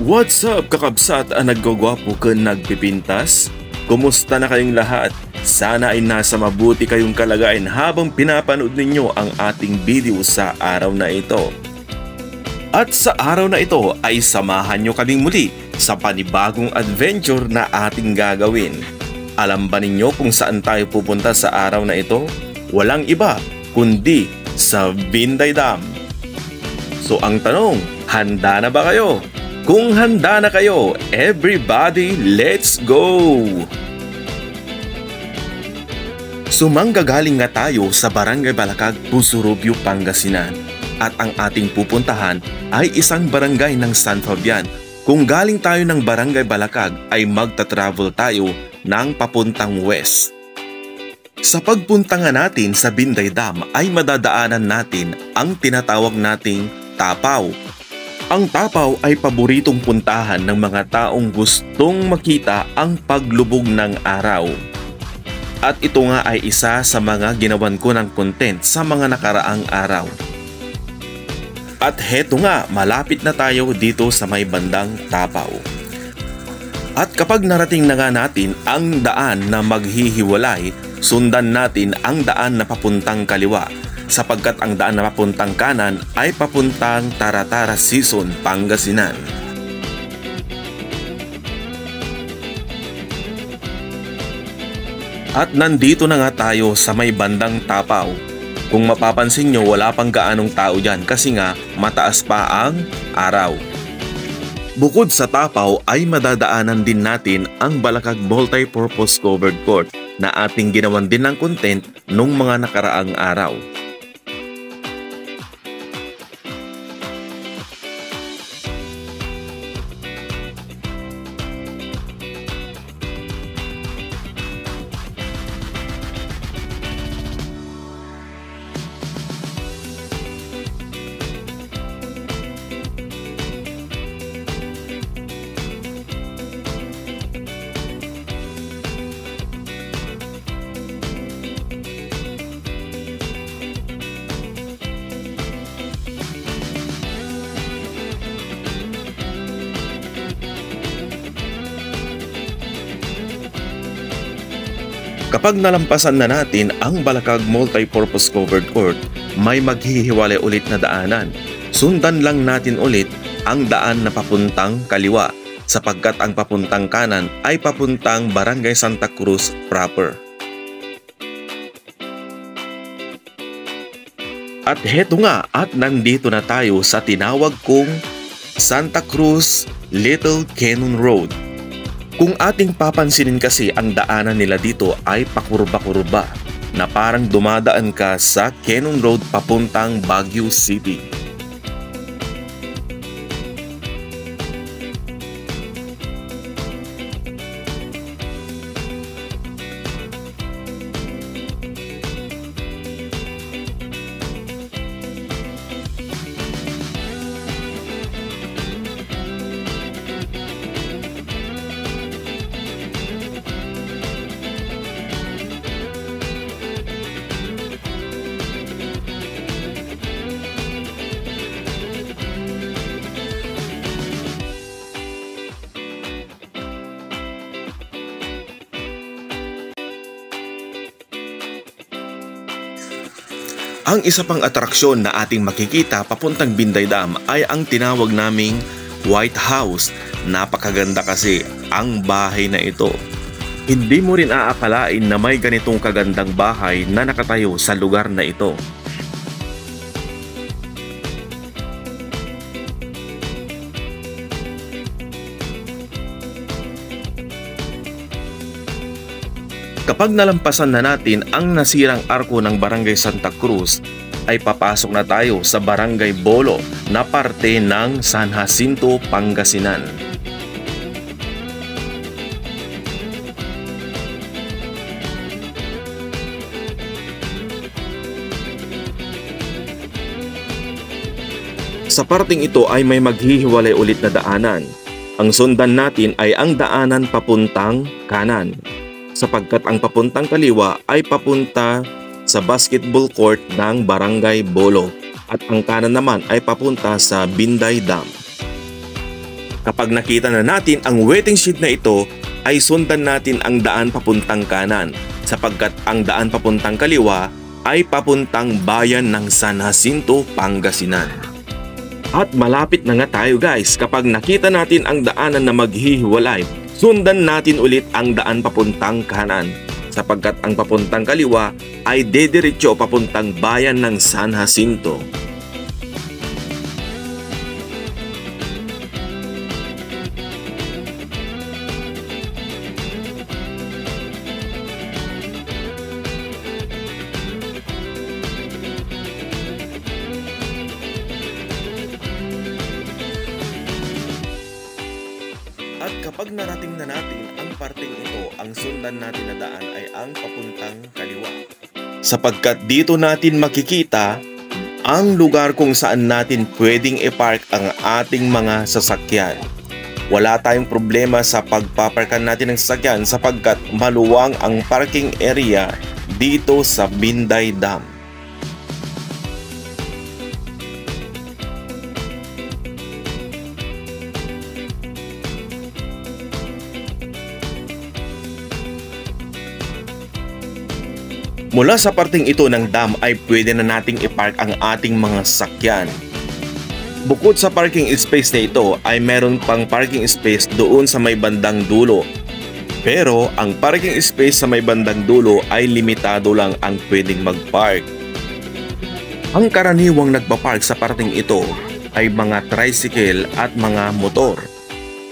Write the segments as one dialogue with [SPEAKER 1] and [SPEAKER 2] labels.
[SPEAKER 1] What's up kakabsat ang naggagwapo ka nagpipintas? Kumusta na kayong lahat? Sana ay nasa mabuti kayong kalagayan habang pinapanood ninyo ang ating video sa araw na ito. At sa araw na ito ay samahan nyo kaming muli sa panibagong adventure na ating gagawin. Alam ba ninyo kung saan tayo pupunta sa araw na ito? Walang iba kundi sa Binday Dam. So ang tanong, handa na ba kayo? Kung handa na kayo, everybody, let's go! Sumanggagaling nga tayo sa Barangay Balakag, Pusurubio, Pangasinan. At ang ating pupuntahan ay isang barangay ng San Fabian. Kung galing tayo ng Barangay Balakag ay magta-travel tayo ng papuntang west. Sa pagpunta nga natin sa Binday Dam ay madadaanan natin ang tinatawag nating Tapaw. Ang Tapaw ay paboritong puntahan ng mga taong gustong makita ang paglubog ng araw. At ito nga ay isa sa mga ginawan ko ng content sa mga nakaraang araw. At heto nga, malapit na tayo dito sa may bandang Tapaw. At kapag narating na nga natin ang daan na maghihiwalay, sundan natin ang daan na papuntang kaliwa. Sapagkat ang daan na papuntang kanan ay papuntang Taratara Season, Pangasinan. At nandito na nga tayo sa may bandang Tapaw. Kung mapapansin nyo, wala pang gaanong tao dyan kasi nga mataas pa ang araw. Bukod sa Tapaw ay madadaanan din natin ang Balakag Multi-Purpose Covered Court na ating ginawan din ng content nung mga nakaraang araw. Kapag nalampasan na natin ang Balakag Multi-Purpose Covered Court, may maghihiwalay ulit na daanan. Sundan lang natin ulit ang daan na papuntang kaliwa sapagkat ang papuntang kanan ay papuntang Barangay Santa Cruz proper. At heto nga at nandito na tayo sa tinawag kong Santa Cruz Little Canyon Road. Kung ating papansinin kasi ang daanan nila dito ay pakurba-kurba na parang dumadaan ka sa Canyon Road papuntang Baguio City. Ang isa pang atraksyon na ating makikita papuntang Binday Dam ay ang tinawag naming White House. Napakaganda kasi ang bahay na ito. Hindi mo rin aakalain na may ganitong kagandang bahay na nakatayo sa lugar na ito. Kapag nalampasan na natin ang nasirang arko ng Barangay Santa Cruz, ay papasok na tayo sa Barangay Bolo na parte ng San Jacinto, Pangasinan. Sa parting ito ay may maghihiwalay ulit na daanan. Ang sundan natin ay ang daanan papuntang kanan, sapagkat ang papuntang kaliwa ay papunta sa basketball court ng Barangay Bolo. at ang kanan naman ay papunta sa Binday Dam. Kapag nakita na natin ang waiting shed na ito, ay sundan natin ang daan papuntang kanan sapagkat ang daan papuntang kaliwa ay papuntang bayan ng San Jacinto, Pangasinan. At malapit na nga tayo guys. Kapag nakita natin ang daanan na maghihiwalay, sundan natin ulit ang daan papuntang kanan sapagkat ang papuntang kaliwa ay dediretso papuntang bayan ng San Jacinto. At kapag narating na natin ang parteng ito, ang sundan natin na daan ay ang papuntang kaliwa. Sapagkat dito natin makikita ang lugar kung saan natin pwedeng i-park ang ating mga sasakyan. Wala tayong problema sa pagpaparkan natin ng sasakyan sapagkat maluwang ang parking area dito sa Binday Dam. Mula sa parteng ito ng dam ay pwede na nating i-park ang ating mga sasakyan. Bukod sa parking space na ito ay meron pang parking space doon sa may bandang dulo. Pero ang parking space sa may bandang dulo ay limitado lang ang pwedeng mag-park. Ang karaniwang nagpa-park sa parteng ito ay mga tricycle at mga motor.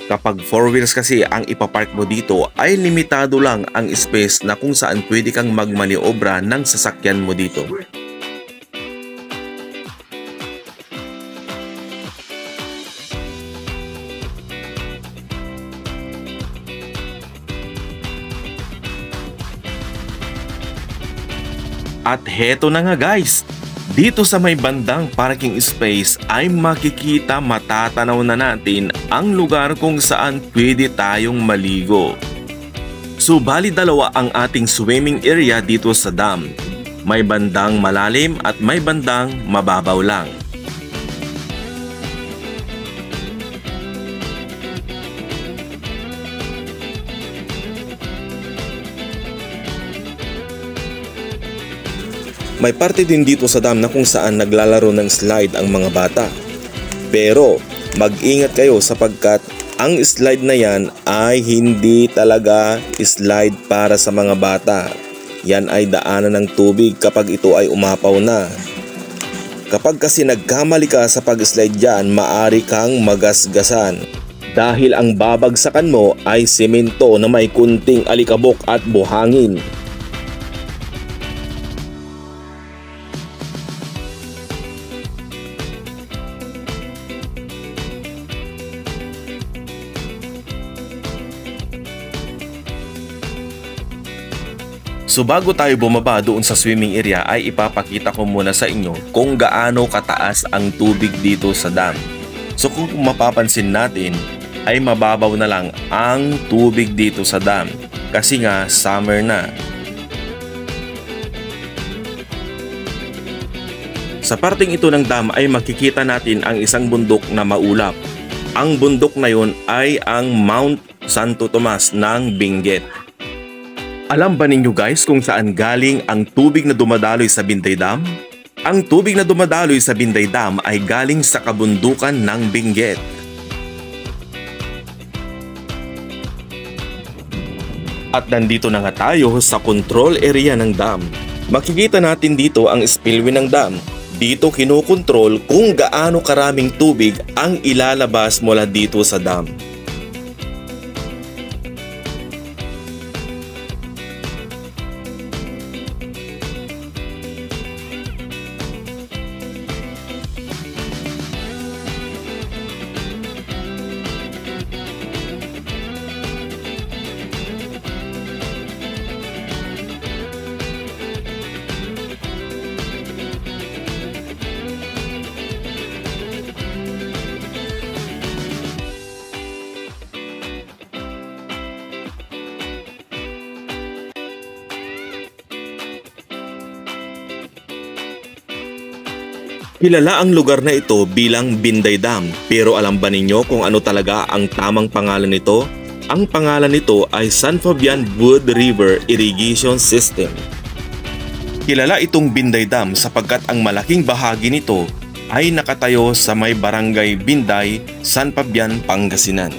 [SPEAKER 1] Kapag 4 wheels kasi ang ipapark mo dito ay limitado lang ang space na kung saan pwede kang magmaniobra ng sasakyan mo dito. At heto na nga guys! Dito sa may bandang parking space ay makikita matatanaw na natin ang lugar kung saan pwede tayong maligo. Subali dalawa ang ating swimming area dito sa dam. May bandang malalim at may bandang mababaw lang. May parte din dito sa dam na kung saan naglalaro ng slide ang mga bata. Pero mag-ingat kayo sapagkat ang slide na yan ay hindi talaga slide para sa mga bata. Yan ay daanan ng tubig kapag ito ay umapaw na. Kapag kasi nagkamali ka sa pag-slide dyan, maaari kang magasgasan. Dahil ang babagsakan mo ay semento na may kunting alikabok at buhangin. So bago tayo bumaba doon sa swimming area ay ipapakita ko muna sa inyo kung gaano kataas ang tubig dito sa dam. So kung mapapansin natin ay mababaw na lang ang tubig dito sa dam kasi nga summer na. Sa parteng ito ng dam ay makikita natin ang isang bundok na maulap. Ang bundok na yon ay ang Mount Santo Tomas ng Benguet. Alam ba ninyo guys kung saan galing ang tubig na dumadaloy sa Binday Dam? Ang tubig na dumadaloy sa Binday Dam ay galing sa kabundukan ng Benguet. At nandito na nga tayo sa control area ng dam. Makikita natin dito ang spillway ng dam. Dito kinokontrol kung gaano karaming tubig ang ilalabas mula dito sa dam. Kilala ang lugar na ito bilang Binday Dam, pero alam ba ninyo kung ano talaga ang tamang pangalan nito? Ang pangalan nito ay San Fabian Wood River Irrigation System. Kilala itong Binday Dam sapagkat ang malaking bahagi nito ay nakatayo sa may barangay Binday, San Fabian, Pangasinan.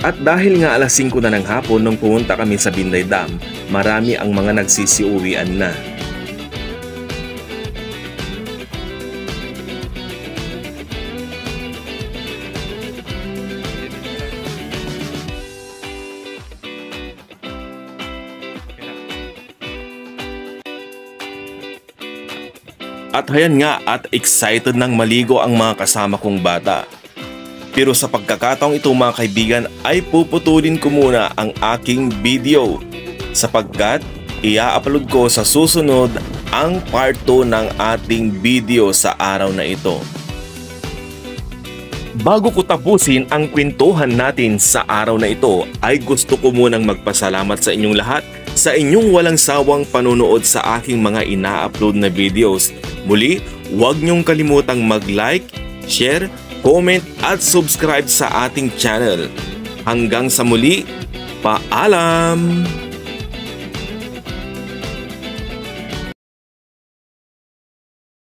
[SPEAKER 1] At dahil nga alas 5 na ng hapon nung pumunta kami sa Binday Dam, marami ang mga nagsisiuwian na. At hayan nga at excited nang maligo ang mga kasama kong bata. Pero sa pagkakataong ito mga kaibigan ay puputulin ko muna ang aking video sapagkat i-upload ko sa susunod ang part 2 ng ating video sa araw na ito. Bago ko tapusin ang kwentuhan natin sa araw na ito ay gusto ko munang magpasalamat sa inyong lahat sa inyong walang sawang panonood sa aking mga ina-upload na videos. Muli, huwag niyong kalimutang mag-like, share, comment at subscribe sa ating channel. Hanggang sa muli, paalam!